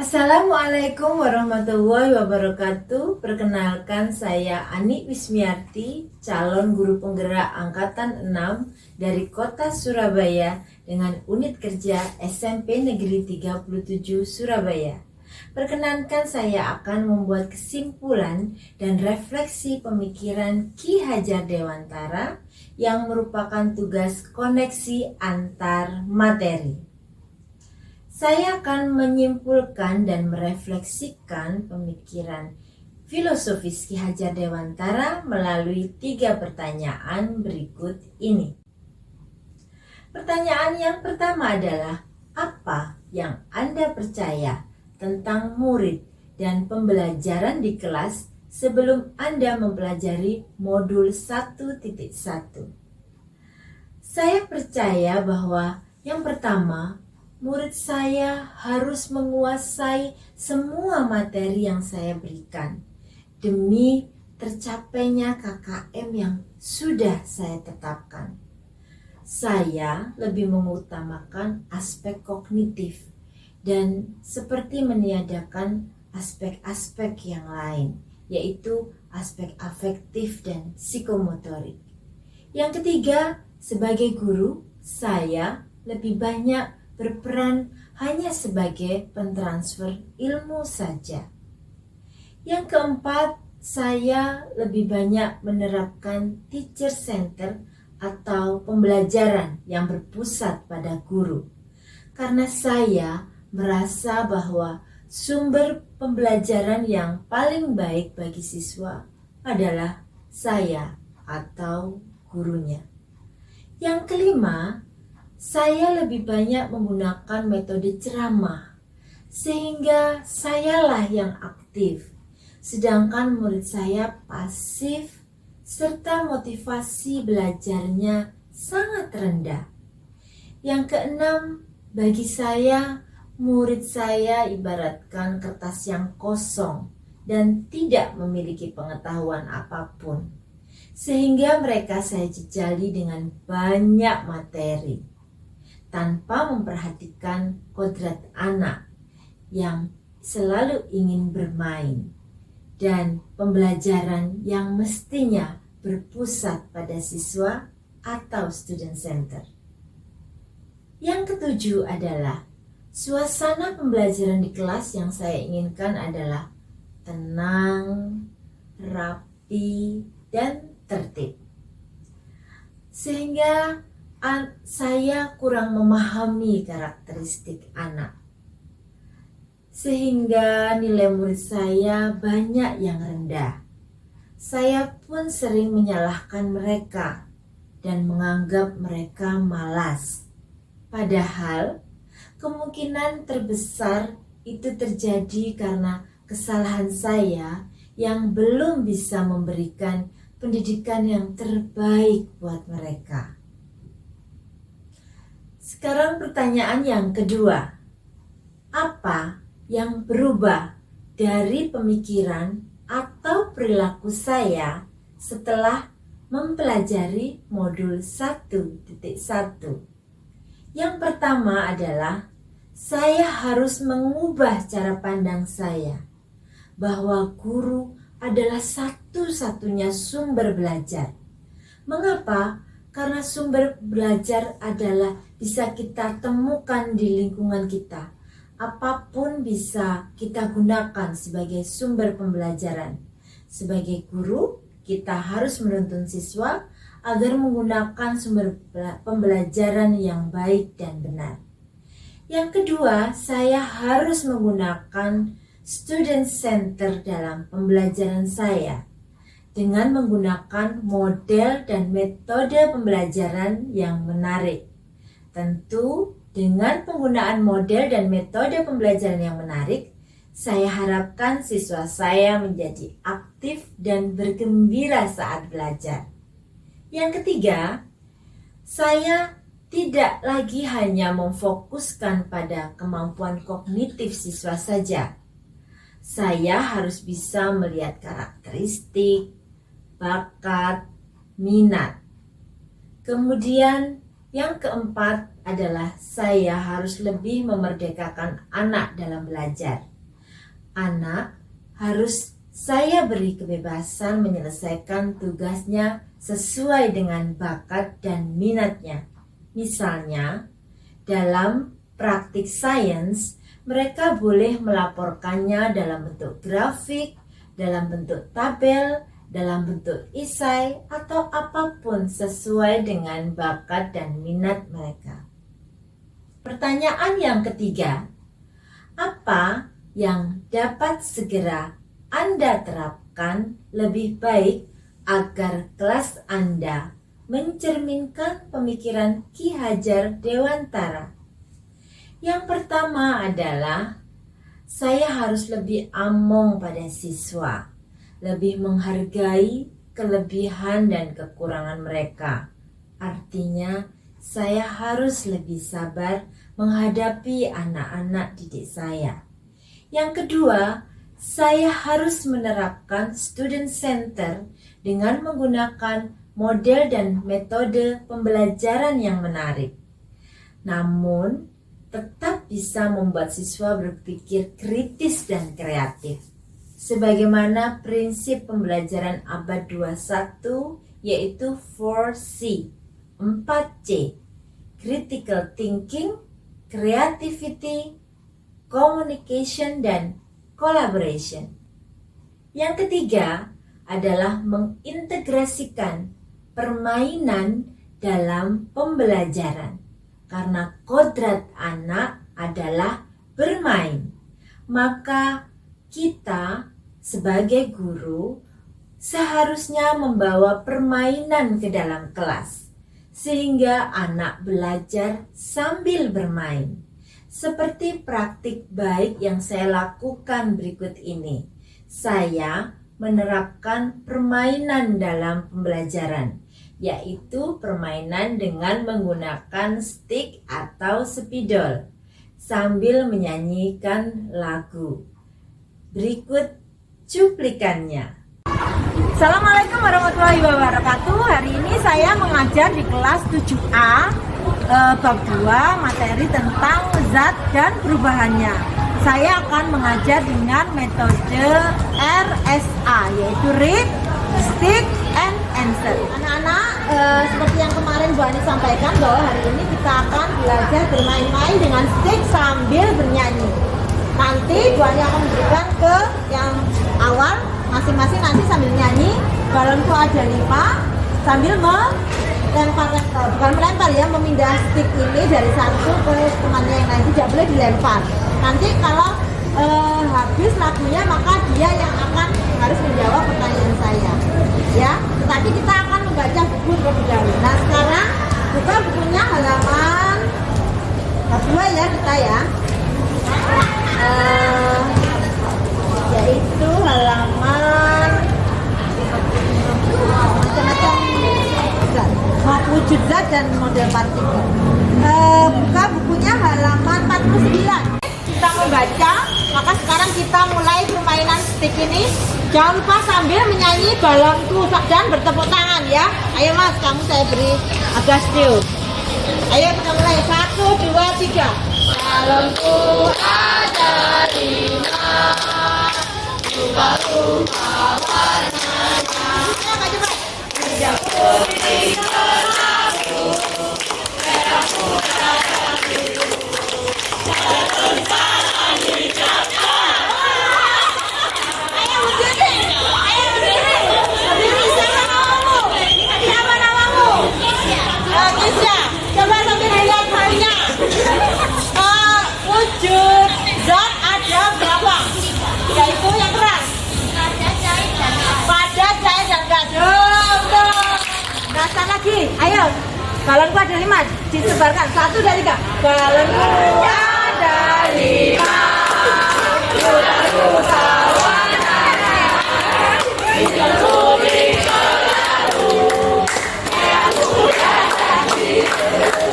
Assalamualaikum warahmatullahi wabarakatuh. Perkenalkan, saya Ani Wismiarti, calon guru penggerak angkatan 6 dari kota Surabaya dengan unit kerja SMP Negeri 37 Surabaya. Perkenankan, saya akan membuat kesimpulan dan refleksi pemikiran Ki Hajar Dewantara yang merupakan tugas koneksi antar materi. Saya akan menyimpulkan dan merefleksikan pemikiran filosofis Ki Hajar Dewantara melalui 3 pertanyaan berikut ini. Pertanyaan yang pertama adalah, apa yang Anda percaya tentang murid dan pembelajaran di kelas sebelum Anda mempelajari modul 1.1? Saya percaya bahwa yang pertama, murid saya harus menguasai semua materi yang saya berikan demi tercapainya KKM yang sudah saya tetapkan. Saya lebih mengutamakan aspek kognitif dan seperti meniadakan aspek-aspek yang lain, yaitu aspek afektif dan psikomotorik. Yang ketiga, sebagai guru, saya lebih banyak berperan hanya sebagai pentransfer ilmu saja. Yang keempat, saya lebih banyak menerapkan teacher center atau pembelajaran yang berpusat pada guru. Karena saya merasa bahwa sumber pembelajaran yang paling baik bagi siswa adalah saya atau gurunya. Yang kelima, saya lebih banyak menggunakan metode ceramah, sehingga sayalah yang aktif, sedangkan murid saya pasif, serta motivasi belajarnya sangat rendah. Yang keenam, bagi saya, murid saya ibaratkan kertas yang kosong dan tidak memiliki pengetahuan apapun, sehingga mereka saya jejali dengan banyak materi tanpa memperhatikan kodrat anak yang selalu ingin bermain dan pembelajaran yang mestinya berpusat pada siswa atau student center. Yang ketujuh adalah suasana pembelajaran di kelas yang saya inginkan adalah tenang, rapi, dan tertib. Sehingga saya kurang memahami karakteristik anak, sehingga nilai murid saya banyak yang rendah. Saya pun sering menyalahkan mereka dan menganggap mereka malas. Padahal kemungkinan terbesar itu terjadi karena kesalahan saya yang belum bisa memberikan pendidikan yang terbaik buat mereka. Sekarang pertanyaan yang kedua, apa yang berubah dari pemikiran atau perilaku saya setelah mempelajari modul 1.1? Yang pertama adalah saya harus mengubah cara pandang saya bahwa guru adalah satu-satunya sumber belajar. Mengapa? Karena sumber belajar adalah bisa kita temukan di lingkungan kita. Apapun bisa kita gunakan sebagai sumber pembelajaran. Sebagai guru, kita harus menuntun siswa agar menggunakan sumber pembelajaran yang baik dan benar. Yang kedua, saya harus menggunakan student center dalam pembelajaran saya dengan menggunakan model dan metode pembelajaran yang menarik. Tentu dengan penggunaan model dan metode pembelajaran yang menarik, saya harapkan siswa saya menjadi aktif dan bergembira saat belajar. Yang ketiga, saya tidak lagi hanya memfokuskan pada kemampuan kognitif siswa saja. Saya harus bisa melihat karakteristik, bakat, minat. Kemudian yang keempat adalah saya harus lebih memerdekakan anak dalam belajar. Anak harus saya beri kebebasan menyelesaikan tugasnya sesuai dengan bakat dan minatnya. Misalnya, dalam praktik sains, mereka boleh melaporkannya dalam bentuk grafik, dalam bentuk tabel, dalam bentuk esai, atau apapun sesuai dengan bakat dan minat mereka. Pertanyaan yang ketiga, apa yang dapat segera Anda terapkan lebih baik agar kelas Anda mencerminkan pemikiran Ki Hajar Dewantara? Yang pertama adalah saya harus lebih among pada siswa, lebih menghargai kelebihan dan kekurangan mereka. Artinya, saya harus lebih sabar menghadapi anak-anak didik saya. Yang kedua, saya harus menerapkan student center dengan menggunakan model dan metode pembelajaran yang menarik. Namun, tetap bisa membuat siswa berpikir kritis dan kreatif. Sebagaimana prinsip pembelajaran abad 21 yaitu 4C, 4C, critical thinking, creativity, communication, dan collaboration. Yang ketiga adalah mengintegrasikan permainan dalam pembelajaran. Karena kodrat anak adalah bermain, maka kita sebagai guru seharusnya membawa permainan ke dalam kelas, sehingga anak belajar sambil bermain. Seperti praktik baik yang saya lakukan berikut ini. Saya menerapkan permainan dalam pembelajaran, yaitu permainan dengan menggunakan stick atau spidol sambil menyanyikan lagu. Berikut cuplikannya. Assalamualaikum warahmatullahi wabarakatuh. Hari ini saya mengajar di kelas 7A bab 2 materi tentang zat dan perubahannya. Saya akan mengajar dengan metode RSA, yaitu read, stick, and answer. Anak-anak, seperti yang kemarin Bu Ani sampaikan bahwa hari ini kita akan belajar bermain-main dengan stick sambil bernyanyi. Nanti Bu Ani akan memberikan ke yang awal, masing-masing nanti sambil nyanyi. Balonku ada 5, sambil memindah stick ini dari satu ke temannya yang lain, tidak boleh dilempar. Nanti kalau habis lagunya maka dia yang harus menjawab pertanyaan saya, ya. Tadi kita akan membaca buku terlebih dahulu. Nah, sekarang buka bukunya halaman 2 ya kita ya, yaitu halaman macam-macam zat, wujud zat dan model partikel. Buka bukunya halaman 49. Kita membaca, maka sekarang kita mulai permainan stick ini. Jangan lupa sambil menyanyi balonku dan bertepuk tangan ya. Ayo Mas, kamu saya beri agak still. Ayo kita mulai, 1, 2, 3. Balonku ada 5, berubah-ubah warnanya. Coba. Hijau, kuning, kelabu, merah, muda, dan biru. Coba sambil lihat hanya wujud zat ada berapa? Yaitu yang keras, padat, cair, dan gadung. Dasar lagi, ayo. Balonku ada 5, disebarkan 1, 2, 3. Balonku ada 5, berubah-ubah warnanya, hijau, kuning, kelabu, merah, muda, dan biru.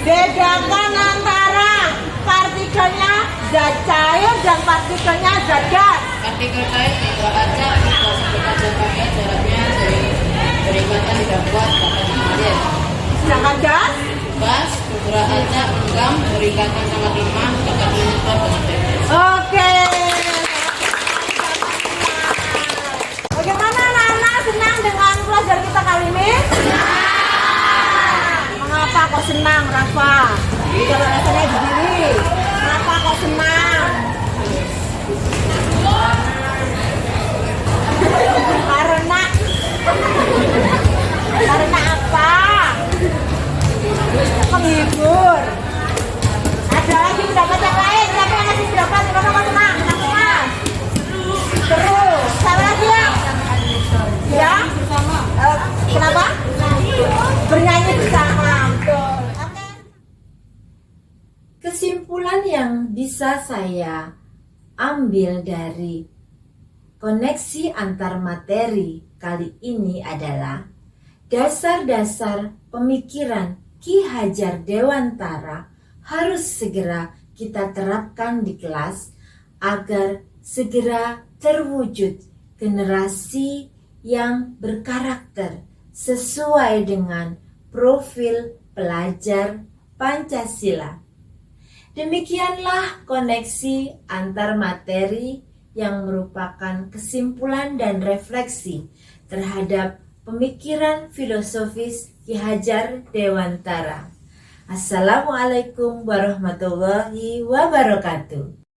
Bedakan antara partikelnya zat cair dan partikelnya zat gas. terkait mitra kaca kita sebutkan contohnya jaraknya dari ikatan tidak kuat dapat mengalir. Sedangkan gas? Gas, ukuran kaca enggam dari ikatan sangat lemah dapat menyebar dengan bebas. Oke. Bagaimana anak-anak, senang dengan pelajaran kita kali ini? Mengapa kok senang, Rafa? Coba rasanya berdiri. Kenapa kok senang? Karena apa? Menghibur. Ada lagi pendapat yang lain? Siapa yang ngasih pendapat? Kenapa kok senang? Kenapa? Seru. Siapa lagi ya? Ya? Kenapa? Bernyanyi bersama. Betul. Oke. Kesimpulan yang bisa saya ambil dari koneksi antar materi kali ini adalah dasar-dasar pemikiran Ki Hajar Dewantara harus segera kita terapkan di kelas agar segera terwujud generasi yang berkarakter sesuai dengan profil pelajar Pancasila. Demikianlah koneksi antar materi yang merupakan kesimpulan dan refleksi terhadap pemikiran filosofis Ki Hajar Dewantara. Assalamualaikum warahmatullahi wabarakatuh.